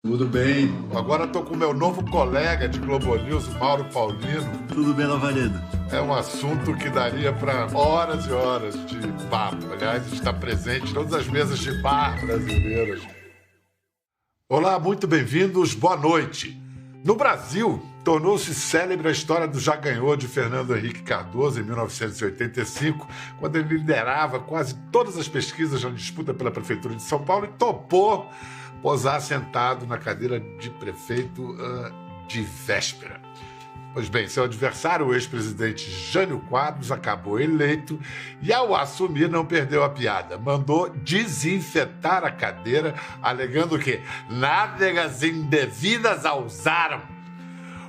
Tudo bem. Agora estou com o meu novo colega de Globo News, Mauro Paulino. Tudo bem, Lavaredo? É um assunto que daria para horas e horas de papo. Aliás, está presente em todas as mesas de bar brasileiras. Olá, muito bem-vindos, boa noite. No Brasil, tornou-se célebre a história do Já Ganhou de Fernando Henrique Cardoso em 1985, quando ele liderava quase todas as pesquisas na disputa pela Prefeitura de São Paulo e topou posar sentado na cadeira de prefeito de véspera. Pois bem, seu adversário, o ex-presidente Jânio Quadros, acabou eleito e, ao assumir, não perdeu a piada. Mandou desinfetar a cadeira, alegando que nádegas indevidas a usaram.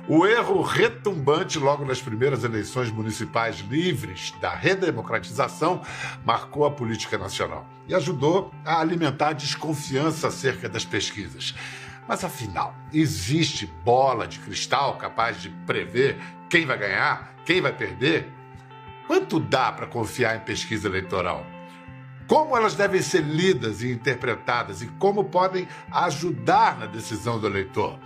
O erro retumbante logo nas primeiras eleições municipais livres da redemocratização marcou a política nacional e ajudou a alimentar a desconfiança acerca das pesquisas. Mas, afinal, existe bola de cristal capaz de prever quem vai ganhar, quem vai perder? Quanto dá para confiar em pesquisa eleitoral? Como elas devem ser lidas e interpretadas e como podem ajudar na decisão do eleitor?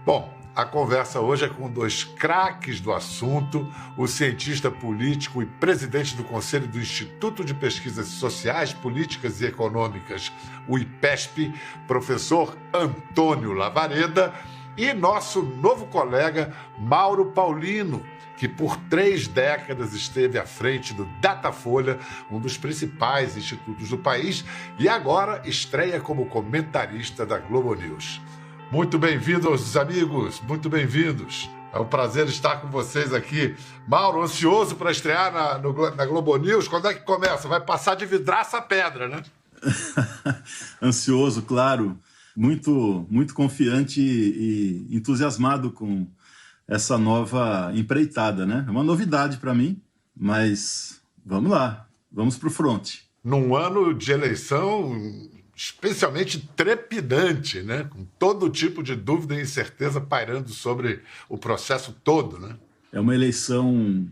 Bom, a conversa hoje é com dois craques do assunto, o cientista político e presidente do Conselho do Instituto de Pesquisas Sociais, Políticas e Econômicas, o IPESP, professor Antônio Lavareda, e nosso novo colega Mauro Paulino, que por 3 décadas esteve à frente do Datafolha, um dos principais institutos do país, e agora estreia como comentarista da Globo News. Muito bem-vindos, amigos, muito bem-vindos. É um prazer estar com vocês aqui. Mauro, ansioso para estrear na Globo News. Quando é que começa? Vai passar de vidraça a pedra, né? Ansioso, claro. Muito confiante e entusiasmado com essa nova empreitada, né? É uma novidade para mim, mas vamos lá, vamos para o front. Num ano de eleição especialmente trepidante, né? Com todo tipo de dúvida e incerteza pairando sobre o processo todo, né? É uma eleição,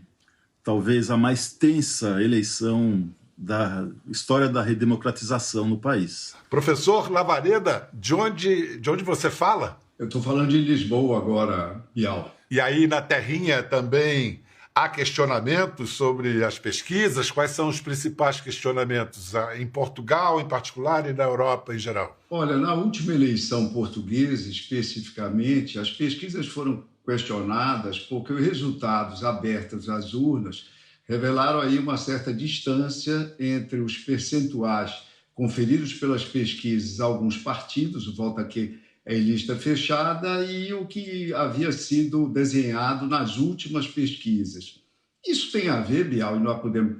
talvez a mais tensa eleição da história da redemocratização no país. Professor Lavareda, de onde você fala? Eu estou falando de Lisboa agora, Bial. E aí na terrinha também há questionamentos sobre as pesquisas? Quais são os principais questionamentos em Portugal, em particular, e na Europa em geral? Olha, na última eleição portuguesa, especificamente, as pesquisas foram questionadas porque os resultados abertos às urnas revelaram aí uma certa distância entre os percentuais conferidos pelas pesquisas a alguns partidos, o voto aqui é em lista fechada, e o que havia sido desenhado nas últimas pesquisas. Isso tem a ver, Bial, e nós podemos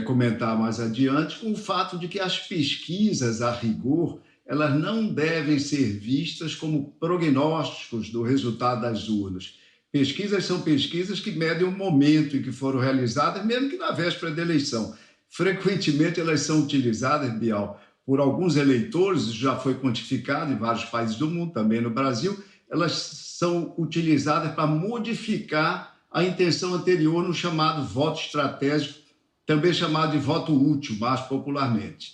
comentar mais adiante, com o fato de que as pesquisas, a rigor, elas não devem ser vistas como prognósticos do resultado das urnas. Pesquisas são pesquisas que medem o momento em que foram realizadas, mesmo que na véspera da eleição. Frequentemente elas são utilizadas, Bial, por alguns eleitores, isso já foi quantificado em vários países do mundo, também no Brasil, elas são utilizadas para modificar a intenção anterior no chamado voto estratégico, também chamado de voto útil, mais popularmente.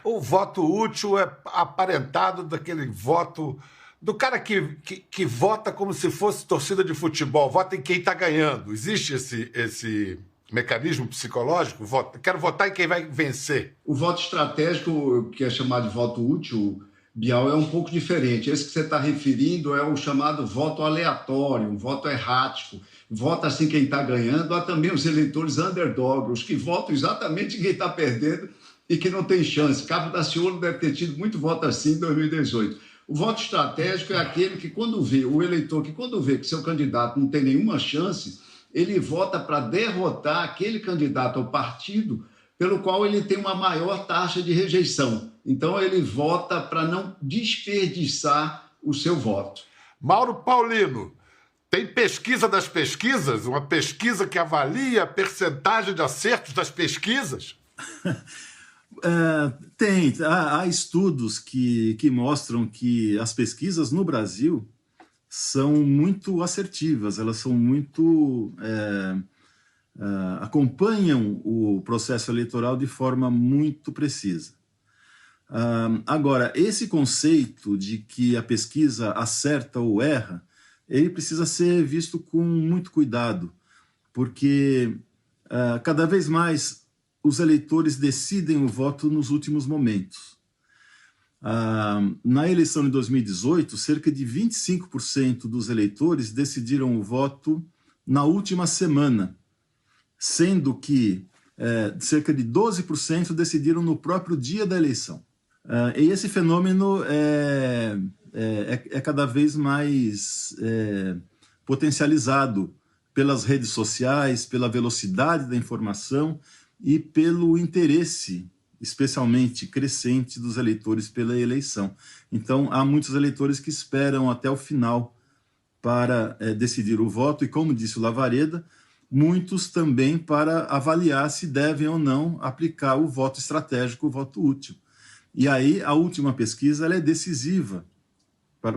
O voto útil é aparentado daquele voto do cara que vota como se fosse torcida de futebol, vota em quem está ganhando. Existe esse mecanismo psicológico? Quero votar em quem vai vencer. O voto estratégico, que é chamado de voto útil, Bial, é um pouco diferente. Esse que você está referindo é o chamado voto aleatório, um voto errático. Vota assim quem está ganhando. Há também os eleitores underdog, os que votam exatamente quem está perdendo e que não tem chance. Cabo Daciolo deve ter tido muito voto assim em 2018. O voto estratégico é aquele que quando vê, o eleitor que quando vê que seu candidato não tem nenhuma chance, ele vota para derrotar aquele candidato ao partido pelo qual ele tem uma maior taxa de rejeição. Então, ele vota para não desperdiçar o seu voto. Mauro Paulino, tem pesquisa das pesquisas? Uma pesquisa que avalia a percentagem de acertos das pesquisas? Tem. Há estudos que mostram que as pesquisas no Brasil são muito assertivas, elas são muito... acompanham o processo eleitoral de forma muito precisa. Agora, esse conceito de que a pesquisa acerta ou erra, ele precisa ser visto com muito cuidado, porque cada vez mais os eleitores decidem o voto nos últimos momentos. Na eleição de 2018, cerca de 25% dos eleitores decidiram o voto na última semana, sendo que cerca de 12% decidiram no próprio dia da eleição. E esse fenômeno é cada vez mais potencializado pelas redes sociais, pela velocidade da informação e pelo interesse, especialmente crescente, dos eleitores pela eleição. Então, há muitos eleitores que esperam até o final para decidir o voto, e como disse o Lavareda, muitos também para avaliar se devem ou não aplicar o voto estratégico, o voto útil. E aí a última pesquisa ela é decisiva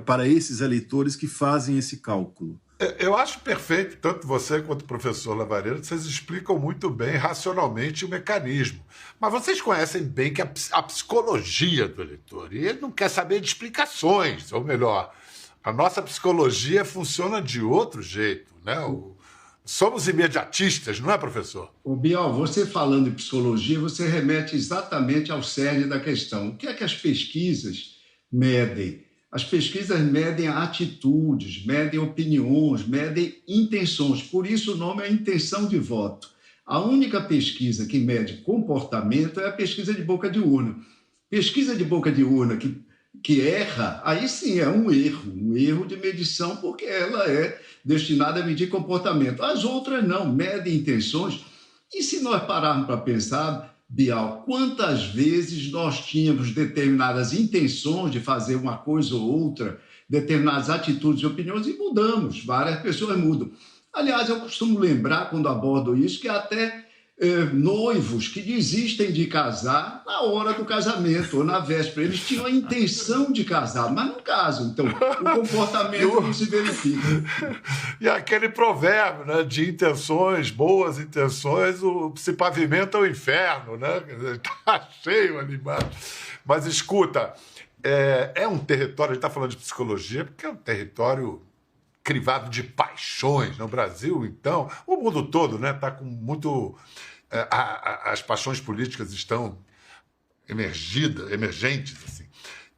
para esses eleitores que fazem esse cálculo. Eu acho perfeito, tanto você quanto o professor Lavareda, vocês explicam muito bem, racionalmente, o mecanismo. Mas vocês conhecem bem que a psicologia do eleitor, e ele não quer saber de explicações, ou melhor, a nossa psicologia funciona de outro jeito, né? Somos imediatistas, não é, professor? Ô, Bial, você falando em psicologia, você remete exatamente ao cerne da questão. O que é que as pesquisas medem? As pesquisas medem atitudes, medem opiniões, medem intenções. Por isso o nome é intenção de voto. A única pesquisa que mede comportamento é a pesquisa de boca de urna. Pesquisa de boca de urna que erra, aí sim é um erro de medição, porque ela é destinada a medir comportamento. As outras não, medem intenções. E se nós pararmos para pensar, Bial, quantas vezes nós tínhamos determinadas intenções de fazer uma coisa ou outra, determinadas atitudes e opiniões, e mudamos, várias pessoas mudam. Aliás, eu costumo lembrar, quando abordo isso, que até noivos que desistem de casar na hora do casamento ou na véspera. Eles tinham a intenção de casar, mas não casam. Então, o comportamento não se verifica. E aquele provérbio, né, de intenções, boas intenções, se pavimenta o inferno, né? Está cheio ali embaixo. Mas escuta, é um território, a gente está falando de psicologia, porque é um território crivado de paixões. No Brasil, então, o mundo todo, né, está com muito... as paixões políticas estão emergentes, assim.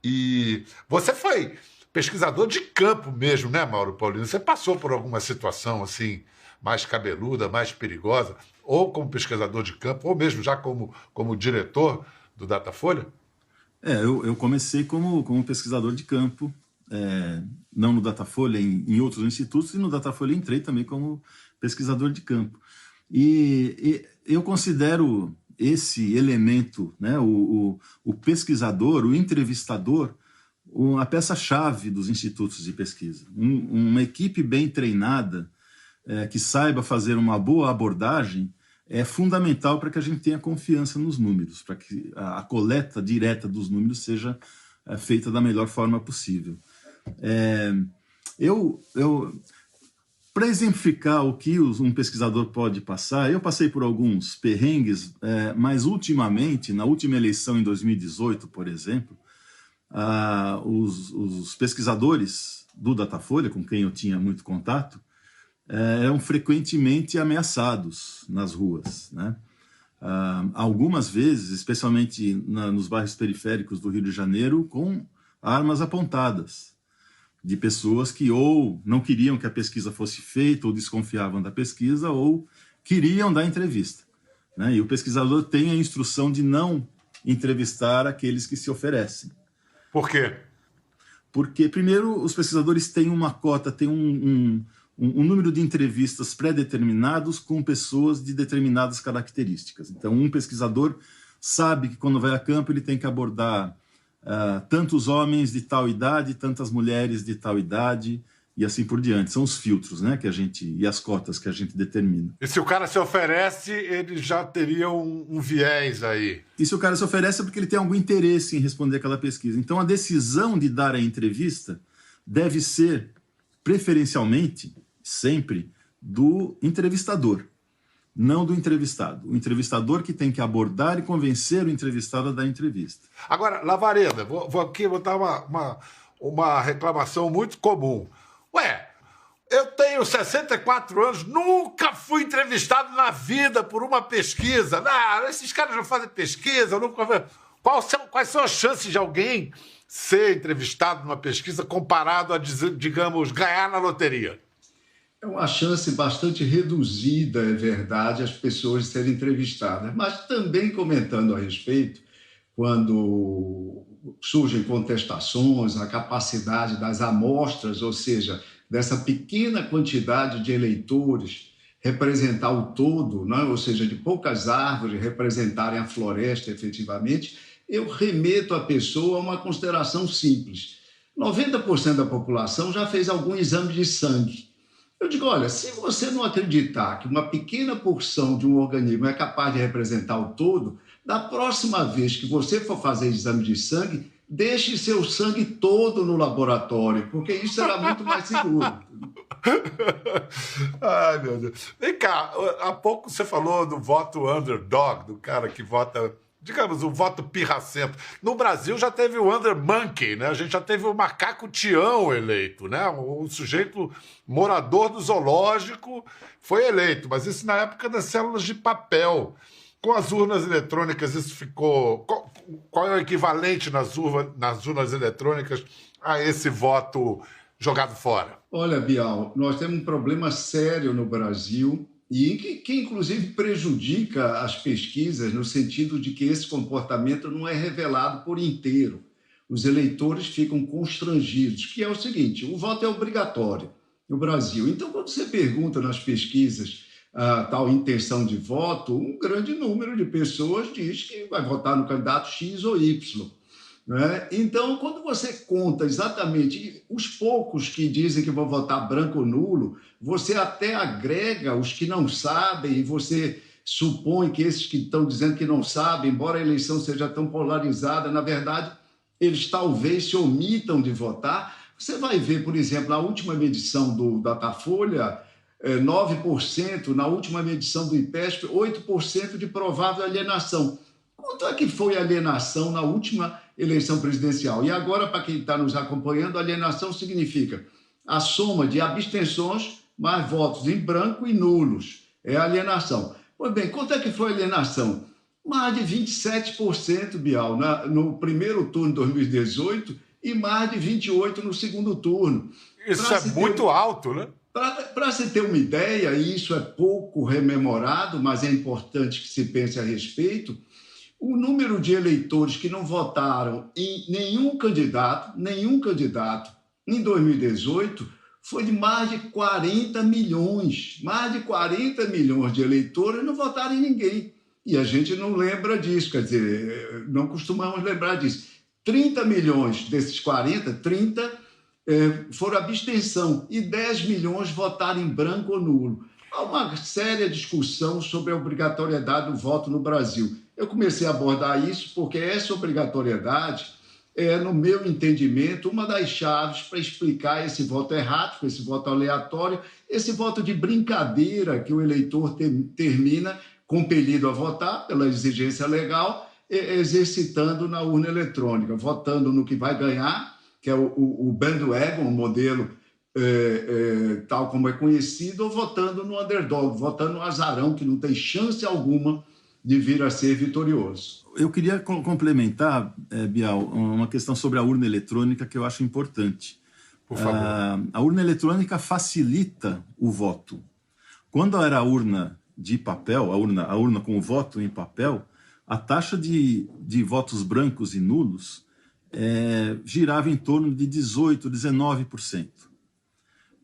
E você foi pesquisador de campo mesmo, né, Mauro Paulino? Você passou por alguma situação assim mais cabeluda, mais perigosa, ou como pesquisador de campo, ou mesmo já como diretor do Datafolha? Eu comecei como pesquisador de campo, não no Datafolha, em outros institutos, e no Datafolha entrei também como pesquisador de campo. E eu considero esse elemento, né, o pesquisador, o entrevistador, a peça-chave dos institutos de pesquisa. Uma equipe bem treinada, que saiba fazer uma boa abordagem, é fundamental para que a gente tenha confiança nos números, para que a coleta direta dos números seja feita da melhor forma possível. Para exemplificar o que um pesquisador pode passar, eu passei por alguns perrengues, mas ultimamente, na última eleição em 2018, por exemplo, os pesquisadores do Datafolha, com quem eu tinha muito contato, eram frequentemente ameaçados nas ruas, né? Algumas vezes, especialmente nos bairros periféricos do Rio de Janeiro, com armas apontadas, de pessoas que ou não queriam que a pesquisa fosse feita, ou desconfiavam da pesquisa, ou queriam dar entrevista, né? E o pesquisador tem a instrução de não entrevistar aqueles que se oferecem. Por quê? Porque, primeiro, os pesquisadores têm uma cota, têm um número de entrevistas pré-determinados com pessoas de determinadas características. Então, um pesquisador sabe que quando vai a campo ele tem que abordar tantos homens de tal idade, tantas mulheres de tal idade, e assim por diante. São os filtros, né, e as cotas que a gente determina. E se o cara se oferece, ele já teria um viés aí. E se o cara se oferece é porque ele tem algum interesse em responder aquela pesquisa. Então, a decisão de dar a entrevista deve ser, preferencialmente, sempre, do entrevistador. não do entrevistado. O entrevistador que tem que abordar e convencer o entrevistado a dar entrevista. Agora, Lavareda, vou aqui botar uma reclamação muito comum. Ué, eu tenho 64 anos, nunca fui entrevistado na vida por uma pesquisa. Esses caras não fazem pesquisa, eu nunca... Quais são as chances de alguém ser entrevistado numa pesquisa comparado a, digamos, ganhar na loteria? É uma chance bastante reduzida, é verdade, as pessoas serem entrevistadas. Mas também comentando a respeito, quando surgem contestações, a capacidade das amostras, ou seja, dessa pequena quantidade de eleitores representar o todo, não é? Ou seja, de poucas árvores representarem a floresta efetivamente, eu remeto a pessoa a uma consideração simples. 90% da população já fez algum exame de sangue. Eu digo, olha, se você não acreditar que uma pequena porção de um organismo é capaz de representar o todo, da próxima vez que você for fazer exame de sangue, deixe seu sangue todo no laboratório, porque isso será muito mais seguro. Ai, meu Deus. Vem cá, há pouco você falou do voto underdog, do cara que vota, digamos, um voto pirracento. No Brasil já teve o undermonkey, né? A gente já teve o macaco Tião eleito, né? O sujeito morador do zoológico foi eleito, mas isso na época das células de papel. Com as urnas eletrônicas, isso ficou... Qual é o equivalente nas urnas eletrônicas a esse voto jogado fora? Olha, Bial, nós temos um problema sério no Brasil e que inclusive prejudica as pesquisas no sentido de que esse comportamento não é revelado por inteiro. Os eleitores ficam constrangidos, que é o seguinte, o voto é obrigatório no Brasil. Então, quando você pergunta nas pesquisas a tal intenção de voto, um grande número de pessoas diz que vai votar no candidato X ou Y. Né? Então, quando você conta exatamente os poucos que dizem que vão votar branco ou nulo, você até agrega os que não sabem e você supõe que esses que estão dizendo que não sabem, embora a eleição seja tão polarizada, na verdade, eles talvez se omitam de votar. Você vai ver, por exemplo, na última medição do Datafolha, 9%, na última medição do IPESP, 8% de provável alienação. Quanto é que foi a alienação na última eleição presidencial? E agora, para quem está nos acompanhando, alienação significa a soma de abstenções mais votos em branco e nulos. É a alienação. Pois bem, quanto é que foi a alienação? Mais de 27%, Bial, no primeiro turno de 2018 e mais de 28% no segundo turno. Isso é muito alto, né? Para se ter uma ideia, e isso é pouco rememorado, mas é importante que se pense a respeito, o número de eleitores que não votaram em nenhum candidato em 2018 foi de mais de 40 milhões. Mais de 40 milhões de eleitores não votaram em ninguém. E a gente não lembra disso, quer dizer, não costumamos lembrar disso. 30 milhões desses 40, 30 foram abstenção e 10 milhões votaram em branco ou nulo. Há uma séria discussão sobre a obrigatoriedade do voto no Brasil. Eu comecei a abordar isso porque essa obrigatoriedade é, no meu entendimento, uma das chaves para explicar esse voto errático, esse voto aleatório, esse voto de brincadeira que o eleitor termina compelido a votar pela exigência legal, exercitando na urna eletrônica, votando no que vai ganhar, que é o bandwagon, o modelo tal como é conhecido, ou votando no underdog, votando no azarão, que não tem chance alguma de vir a ser vitorioso. Eu queria complementar, Bial, uma questão sobre a urna eletrônica que eu acho importante. Por favor. A urna eletrônica facilita o voto. Quando era a urna de papel, a urna com o voto em papel, a taxa de votos brancos e nulos girava em torno de 18%, 19%.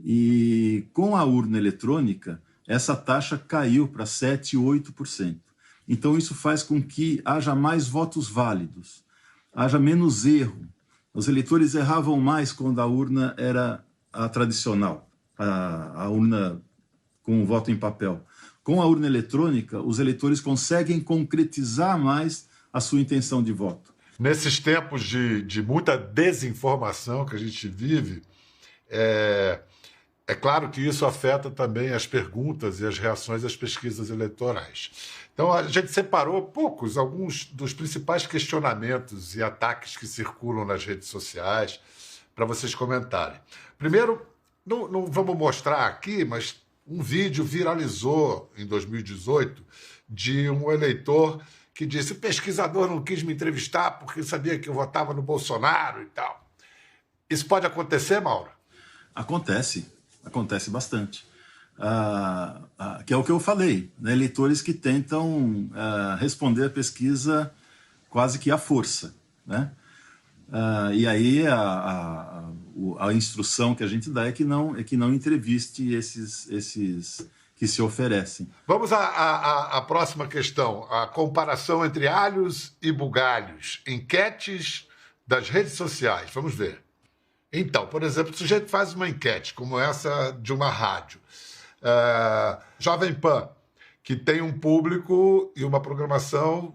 E com a urna eletrônica, essa taxa caiu para 7%, 8%. Então, isso faz com que haja mais votos válidos, haja menos erro. Os eleitores erravam mais quando a urna era a tradicional, a urna com o voto em papel. Com a urna eletrônica, os eleitores conseguem concretizar mais a sua intenção de voto. Nesses tempos de muita desinformação que a gente vive, É claro que isso afeta também as perguntas e as reações às pesquisas eleitorais. Então, a gente separou alguns dos principais questionamentos e ataques que circulam nas redes sociais para vocês comentarem. Primeiro, não vamos mostrar aqui, mas um vídeo viralizou em 2018 de um eleitor que disse: o pesquisador não quis me entrevistar porque sabia que eu votava no Bolsonaro e tal. Isso pode acontecer, Mauro? Acontece bastante. Que é o que eu falei, né? Eleitores que tentam responder a pesquisa quase que à força, né? E aí a instrução que a gente dá é que não entreviste esses que se oferecem. Vamos à próxima questão, a comparação entre alhos e bugalhos, enquetes das redes sociais. Vamos ver. Então, por exemplo, o sujeito faz uma enquete, como essa de uma rádio, Jovem Pan, que tem um público e uma programação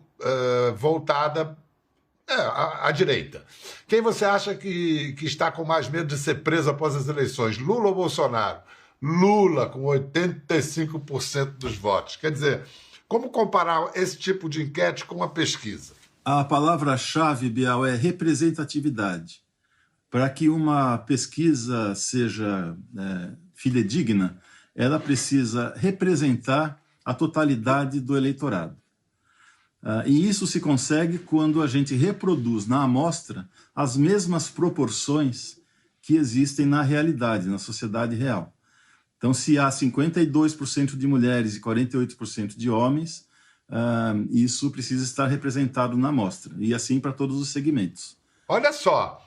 voltada à direita. Quem você acha que está com mais medo de ser preso após as eleições, Lula ou Bolsonaro? Lula, com 85% dos votos. Quer dizer, como comparar esse tipo de enquete com uma pesquisa? A palavra-chave, Bial, é representatividade. Para que uma pesquisa seja fidedigna, ela precisa representar a totalidade do eleitorado. E isso se consegue quando a gente reproduz na amostra as mesmas proporções que existem na realidade, na sociedade real. Então, se há 52% de mulheres e 48% de homens, isso precisa estar representado na amostra, e assim para todos os segmentos. Olha só,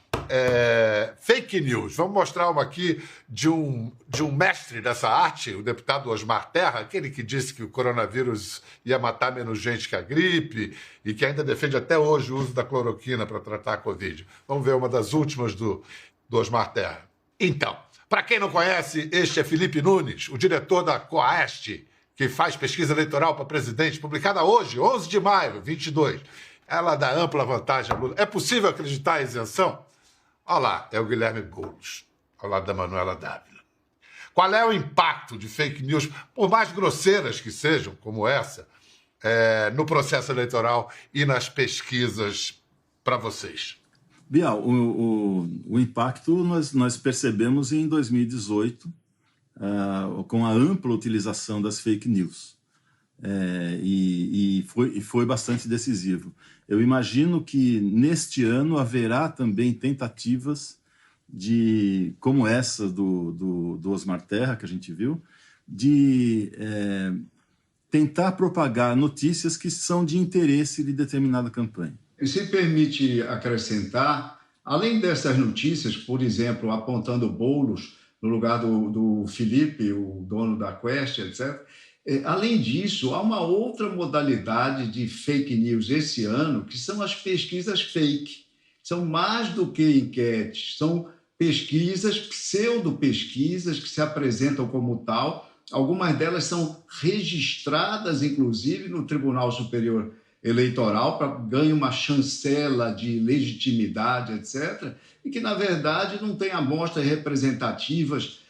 fake news. Vamos mostrar uma aqui de um mestre dessa arte, o deputado Osmar Terra, aquele que disse que o coronavírus ia matar menos gente que a gripe e que ainda defende até hoje o uso da cloroquina para tratar a Covid. Vamos ver uma das últimas do Osmar Terra. Então, para quem não conhece, este é Felipe Nunes, o diretor da Coaeste, que faz pesquisa eleitoral para presidente, publicada hoje, 11 de maio, 22. Ela dá ampla vantagem a Lula. É possível acreditar em isenção? Olha lá, é o Guilherme Boulos, ao lado da Manuela Dávila. Qual é o impacto de fake news, por mais grosseiras que sejam, como essa, no processo eleitoral e nas pesquisas para vocês? Bial, o impacto nós percebemos em 2018, com a ampla utilização das fake news. E foi bastante decisivo. Eu imagino que neste ano haverá também tentativas como essa do Osmar Terra, que a gente viu, de tentar propagar notícias que são de interesse de determinada campanha. E se permite acrescentar, além dessas notícias, por exemplo, apontando Boulos no lugar do Felipe, o dono da Quest, etc., além disso, há uma outra modalidade de fake news esse ano, que são as pesquisas fake. São mais do que enquetes, são pesquisas, pseudo-pesquisas, que se apresentam como tal. Algumas delas são registradas, inclusive, no Tribunal Superior Eleitoral, para ganhar uma chancela de legitimidade, etc., e que, na verdade, não tem amostras representativas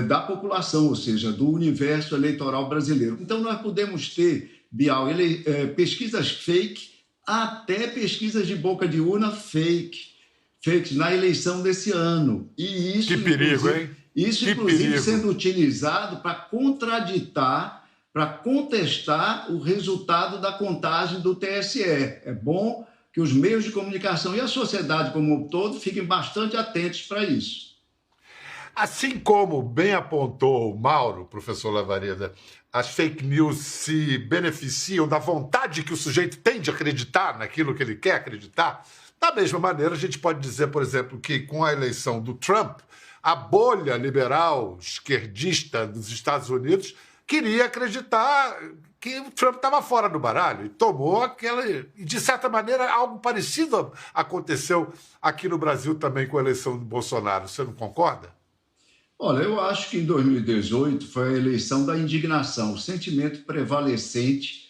da população, ou seja, do universo eleitoral brasileiro. Então, nós podemos ter, Bial, pesquisas fake, até pesquisas de boca de urna fake na eleição desse ano. E isso, que perigo, hein? Isso, inclusive, sendo utilizado para contraditar, para contestar o resultado da contagem do TSE. É bom que os meios de comunicação e a sociedade como um todo fiquem bastante atentos para isso. Assim como bem apontou o Mauro, professor Lavareda, as fake news se beneficiam da vontade que o sujeito tem de acreditar naquilo que ele quer acreditar, da mesma maneira a gente pode dizer, por exemplo, que com a eleição do Trump, a bolha liberal esquerdista dos Estados Unidos queria acreditar que o Trump estava fora do baralho e tomou aquela... E, de certa maneira, algo parecido aconteceu aqui no Brasil também com a eleição do Bolsonaro. Você não concorda? Olha, eu acho que em 2018 foi a eleição da indignação. O sentimento prevalecente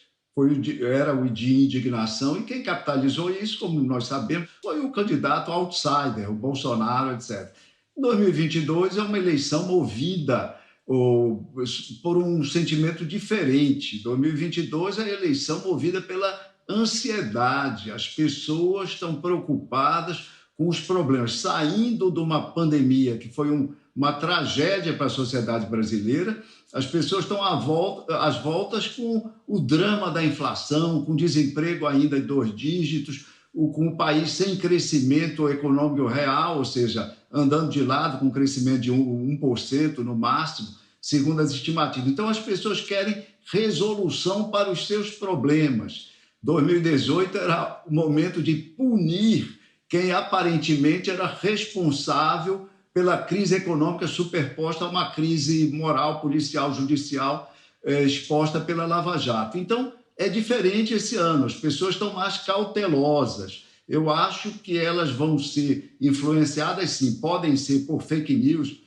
era o de indignação, e quem capitalizou isso, como nós sabemos, foi o candidato outsider, o Bolsonaro, etc. 2022 é uma eleição movida por um sentimento diferente. 2022 é a eleição movida pela ansiedade. As pessoas estão preocupadas com os problemas. Saindo de uma pandemia que foi uma tragédia para a sociedade brasileira, as pessoas estão às voltas com o drama da inflação, com desemprego ainda de 2 dígitos, com o país sem crescimento econômico real, ou seja, andando de lado com crescimento de 1% no máximo, segundo as estimativas. Então, as pessoas querem resolução para os seus problemas. 2018 era o momento de punir quem aparentemente era responsável pela crise econômica superposta a uma crise moral, policial, judicial, exposta pela Lava Jato. Então, é diferente esse ano, as pessoas estão mais cautelosas. Eu acho que elas vão ser influenciadas, sim, podem ser por fake news,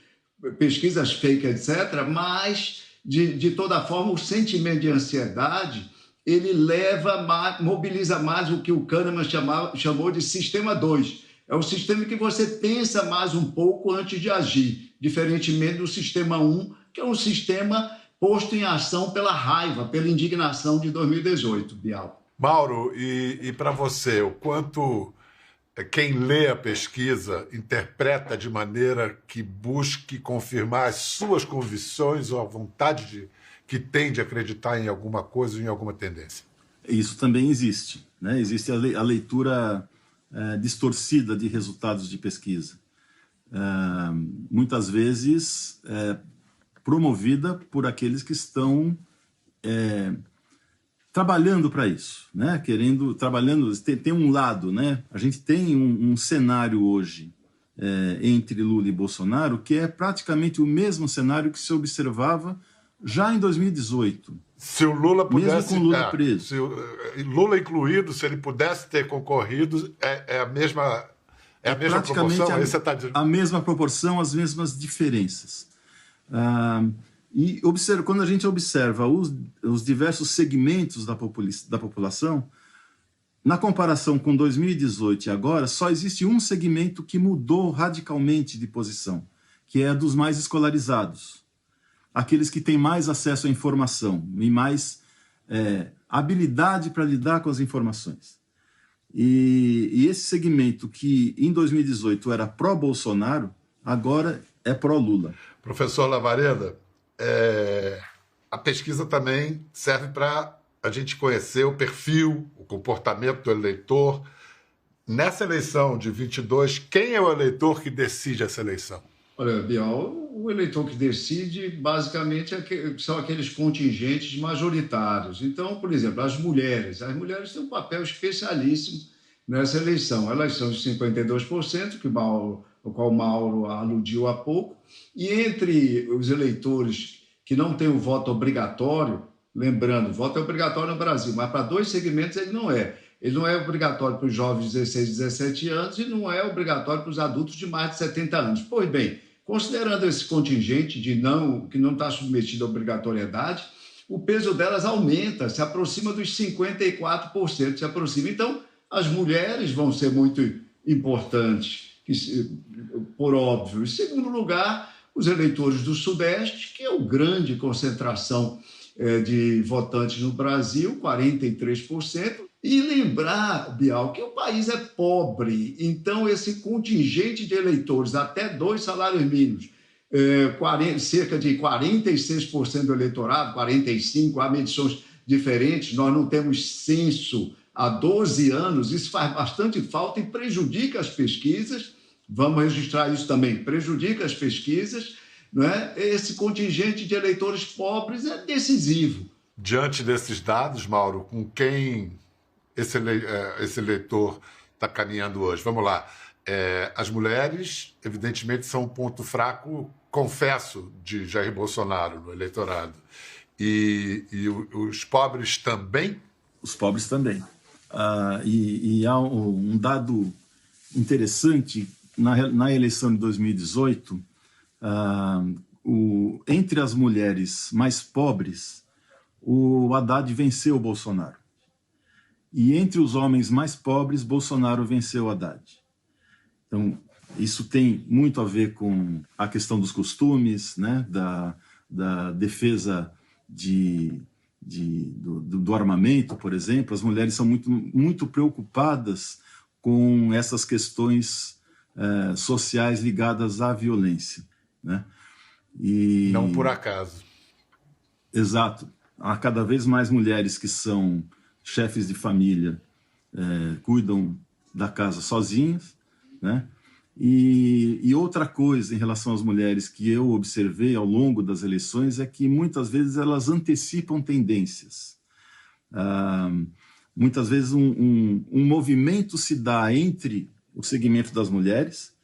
pesquisas fake, etc., mas, de toda forma, o sentimento de ansiedade, ele mobiliza mais o que o Kahneman chamou de sistema 2. É o sistema que você pensa mais um pouco antes de agir, diferentemente do sistema 1, que é um sistema posto em ação pela raiva, pela indignação de 2018, Bial. Mauro, e para você, o quanto quem lê a pesquisa interpreta de maneira que busque confirmar as suas convicções ou a vontade que tem de acreditar em alguma coisa ou em alguma tendência? Isso também existe, né? Existe a leitura distorcida de resultados de pesquisa. Muitas vezes promovida por aqueles que estão trabalhando para isso, né? Trabalhando, tem um lado, né? A gente tem um cenário hoje entre Lula e Bolsonaro que é praticamente o mesmo cenário que se observava já em 2018. Se o Lula pudesse... Mesmo com Lula preso. Se Lula incluído, se ele pudesse ter concorrido, é a mesma proporção? Você tá dizendo... A mesma proporção, as mesmas diferenças. E quando a gente observa os diversos segmentos da população, na comparação com 2018 e agora, só existe um segmento que mudou radicalmente de posição, que é a dos mais escolarizados. Aqueles que têm mais acesso à informação e mais habilidade para lidar com as informações. E esse segmento que em 2018 era pró-Bolsonaro, agora é pró-Lula. Professor Lavareda, a pesquisa também serve para a gente conhecer o perfil, o comportamento do eleitor. Nessa eleição de 22, quem é o eleitor que decide essa eleição? Olha, Bial, o eleitor que decide, basicamente, são aqueles contingentes majoritários. Então, por exemplo, as mulheres têm um papel especialíssimo nessa eleição. Elas são de 52%, o qual o Mauro aludiu há pouco, e entre os eleitores que não têm o voto obrigatório, lembrando, o voto é obrigatório no Brasil, mas para 2 segmentos ele não é. Ele não é obrigatório para os jovens de 16, 17 anos e não é obrigatório para os adultos de mais de 70 anos. Pois bem, considerando esse contingente que não está submetido à obrigatoriedade, o peso delas aumenta, se aproxima dos 54%, se aproxima. Então, as mulheres vão ser muito importantes, por óbvio. Em segundo lugar, os eleitores do Sudeste, que é a grande concentração de votantes no Brasil, 43%. E lembrar, Bial, que o país é pobre, então esse contingente de eleitores, até 2 salários mínimos, cerca de 46% do eleitorado, 45%, há medições diferentes, nós não temos censo há 12 anos, isso faz bastante falta e prejudica as pesquisas, vamos registrar isso também, prejudica as pesquisas, não é? Esse contingente de eleitores pobres é decisivo. Diante desses dados, Mauro, com quem esse eleitor está caminhando hoje? Vamos lá. As mulheres, evidentemente, são um ponto fraco, confesso, de Jair Bolsonaro no eleitorado. E os pobres também? Os pobres também. E há um dado interessante, na eleição de 2018, entre as mulheres mais pobres, o Haddad venceu o Bolsonaro. E entre os homens mais pobres, Bolsonaro venceu o Haddad. Então, Isso tem muito a ver com a questão dos costumes, né? Da defesa do armamento, por exemplo. As mulheres são muito preocupadas com essas questões sociais ligadas à violência, né? E... Não por acaso. Exato. Há cada vez mais mulheres que são chefes de família, cuidam da casa sozinhas, né? E outra coisa em relação às mulheres que eu observei ao longo das eleições é que muitas vezes elas antecipam tendências. Muitas vezes um movimento se dá entre o segmento das mulheres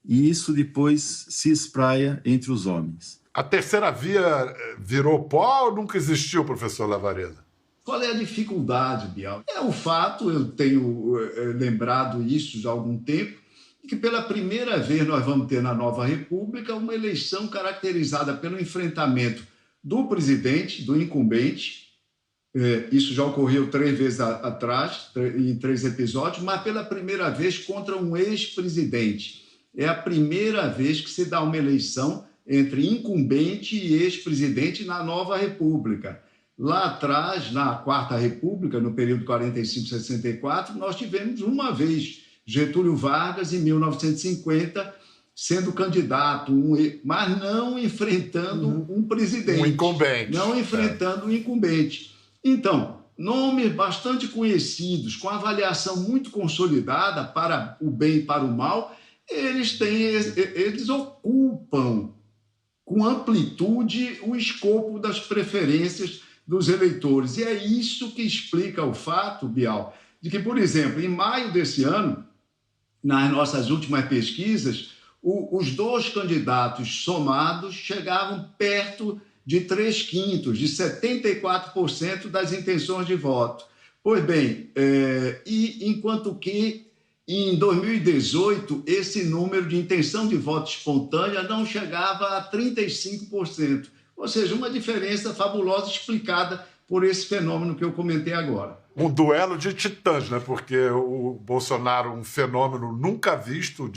e isso depois se espraia entre os homens. A terceira via virou pó ou nunca existiu, professor Lavareda? Qual é a dificuldade, Bial? É o fato, eu tenho lembrado isso já há algum tempo, que pela primeira vez nós vamos ter na nova República uma eleição caracterizada pelo enfrentamento do presidente, do incumbente. Isso já ocorreu 3 vezes atrás, em 3 episódios, mas pela primeira vez contra um ex-presidente. É a primeira vez que se dá uma eleição entre incumbente e ex-presidente na nova República. Lá atrás, na Quarta República, no período 45-64, nós tivemos uma vez Getúlio Vargas, em 1950, sendo candidato, mas não enfrentando um presidente. Um incumbente. Não enfrentando um incumbente. Então, nomes bastante conhecidos, com avaliação muito consolidada para o bem e para o mal, eles ocupam com amplitude o escopo das preferências dos eleitores. E é isso que explica o fato, Bial, de que, por exemplo, em maio desse ano, nas nossas últimas pesquisas, os 2 candidatos somados chegavam perto de 3/5, de 74% das intenções de voto. Pois bem, e enquanto que em 2018 esse número de intenção de voto espontânea não chegava a 35%, ou seja, uma diferença fabulosa explicada por esse fenômeno que eu comentei agora. Um duelo de titãs, né? Porque o Bolsonaro, um fenômeno nunca visto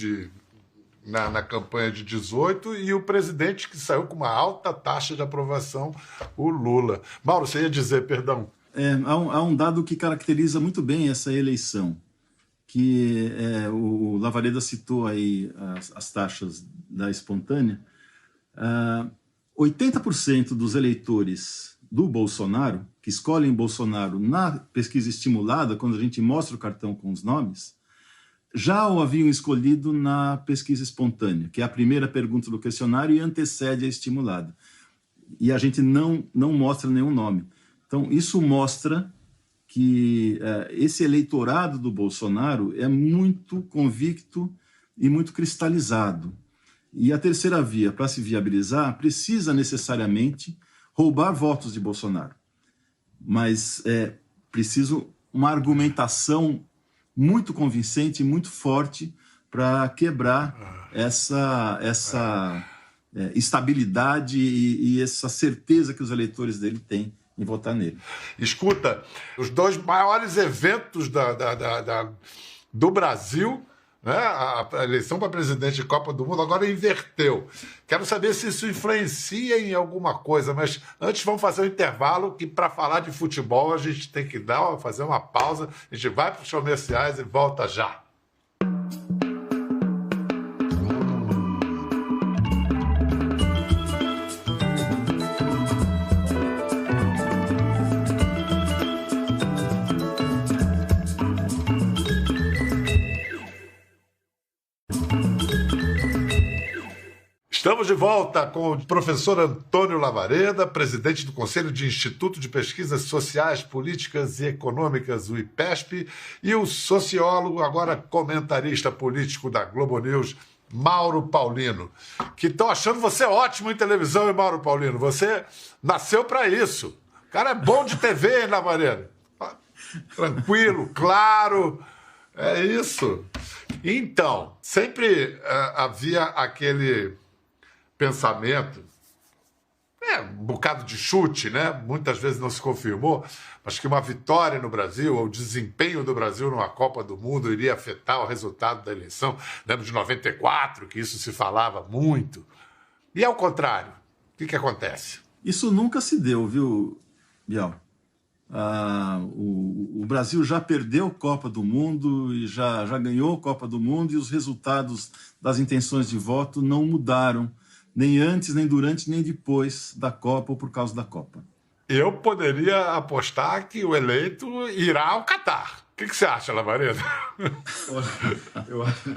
na campanha de 18, e o presidente que saiu com uma alta taxa de aprovação, o Lula. Mauro, você ia dizer, perdão. Há um dado que caracteriza muito bem essa eleição, que o Lavareda citou aí as taxas da espontânea. 80% dos eleitores do Bolsonaro, que escolhem Bolsonaro na pesquisa estimulada, quando a gente mostra o cartão com os nomes, já o haviam escolhido na pesquisa espontânea, que é a primeira pergunta do questionário e antecede a estimulada. E a gente não mostra nenhum nome. Então, isso mostra que esse eleitorado do Bolsonaro é muito convicto e muito cristalizado. E a terceira via, para se viabilizar, precisa necessariamente roubar votos de Bolsonaro. Mas é preciso uma argumentação muito convincente, muito forte, para quebrar essa estabilidade e essa certeza que os eleitores dele têm em votar nele. Escuta, os 2 maiores eventos do Brasil, né? A eleição para presidente de Copa do Mundo agora inverteu. Quero saber se isso influencia em alguma coisa, mas antes vamos fazer um intervalo, que para falar de futebol a gente tem que fazer uma pausa. A gente vai para os comerciais e volta já. Estamos de volta com o professor Antônio Lavareda, presidente do Conselho de Instituto de Pesquisas Sociais, Políticas e Econômicas, o IPESP, e o sociólogo, agora comentarista político da Globo News, Mauro Paulino, que estão achando você ótimo em televisão, hein, Mauro Paulino? Você nasceu para isso. O cara é bom de TV, hein, Lavareda? Tranquilo, claro, é isso. Então, sempre havia aquele pensamento, até um bocado de chute, né? Muitas vezes não se confirmou, mas que uma vitória no Brasil, ou o desempenho do Brasil numa Copa do Mundo iria afetar o resultado da eleição. Lembro de 94, que isso se falava muito. E ao contrário, o que acontece? Isso nunca se deu, viu, Bial? O Brasil já perdeu Copa do Mundo e já ganhou Copa do Mundo, e os resultados das intenções de voto não mudaram, nem antes, nem durante, nem depois da Copa ou por causa da Copa. Eu poderia apostar que o eleito irá ao Catar. O que você acha, Lavareda? Eu acho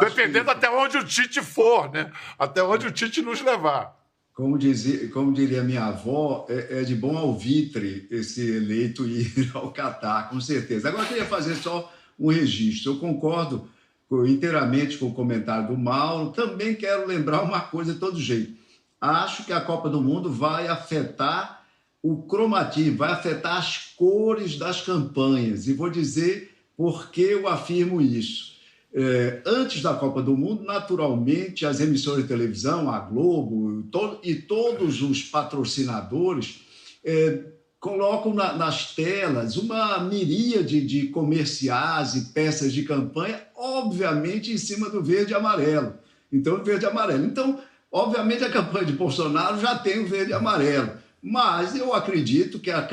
Dependendo que, até onde o Tite for, né? Até onde o Tite nos levar. como diria minha avó, é de bom alvitre esse eleito ir ao Catar, com certeza. Agora, eu queria fazer só um registro. Eu concordo inteiramente com o comentário do Mauro. Também quero lembrar uma coisa de todo jeito. Acho que a Copa do Mundo vai afetar o cromatismo, vai afetar as cores das campanhas. E vou dizer por que eu afirmo isso. Antes da Copa do Mundo, naturalmente, as emissoras de televisão, a Globo e todos os patrocinadores colocam nas telas uma miríade de comerciais e peças de campanha, obviamente em cima do verde e amarelo. Então, verde e amarelo. Então, obviamente, a campanha de Bolsonaro já tem o verde e amarelo. Mas eu acredito que as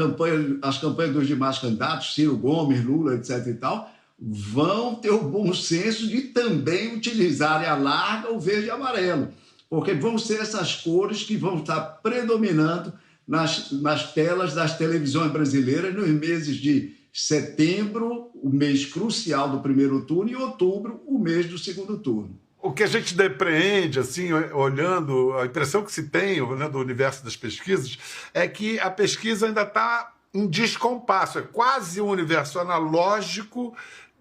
campanhas dos demais candidatos, Ciro Gomes, Lula, etc. e tal, vão ter o bom senso de também utilizarem à larga o verde e amarelo, porque vão ser essas cores que vão estar predominando nas telas das televisões brasileiras nos meses de setembro, o mês crucial do primeiro turno, e outubro, o mês do segundo turno. O que a gente depreende, assim, olhando, a impressão que se tem, olhando o universo das pesquisas, é que a pesquisa ainda está em descompasso, é quase um universo analógico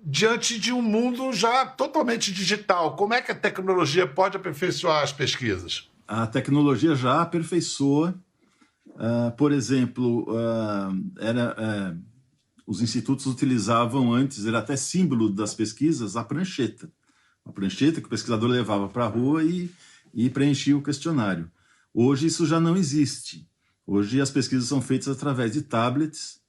diante de um mundo já totalmente digital. Como é que a tecnologia pode aperfeiçoar as pesquisas? A tecnologia já aperfeiçoa. Por exemplo, os institutos utilizavam antes, era até símbolo das pesquisas, a prancheta. A prancheta que o pesquisador levava para a rua e preenchia o questionário. Hoje isso já não existe. Hoje as pesquisas são feitas através de tablets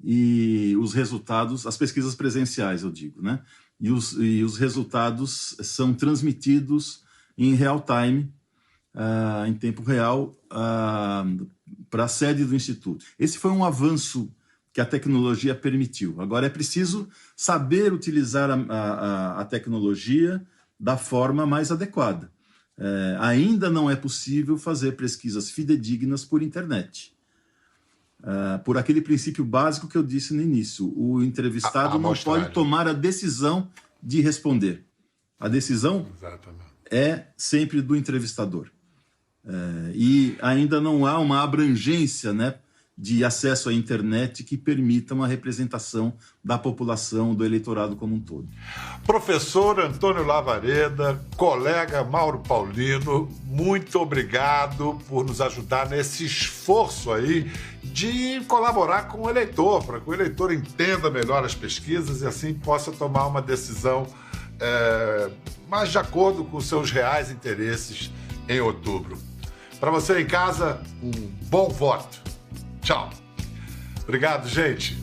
e os resultados, as pesquisas presenciais, eu digo, né? E os resultados são transmitidos em real time, em tempo real, para a sede do Instituto. Esse foi um avanço que a tecnologia permitiu. Agora é preciso saber utilizar a tecnologia da forma mais adequada. Ainda não é possível fazer pesquisas fidedignas por internet. Por aquele princípio básico que eu disse no início, o entrevistado não pode tomar a decisão de responder. A decisão é sempre do entrevistador. E ainda não há uma abrangência, né, de acesso à internet que permita uma representação da população, do eleitorado como um todo. Professor Antônio Lavareda, colega Mauro Paulino, muito obrigado por nos ajudar nesse esforço aí de colaborar com o eleitor, para que o eleitor entenda melhor as pesquisas e assim possa tomar uma decisão mais de acordo com os seus reais interesses em outubro. Para você em casa, um bom voto. Tchau. Obrigado, gente.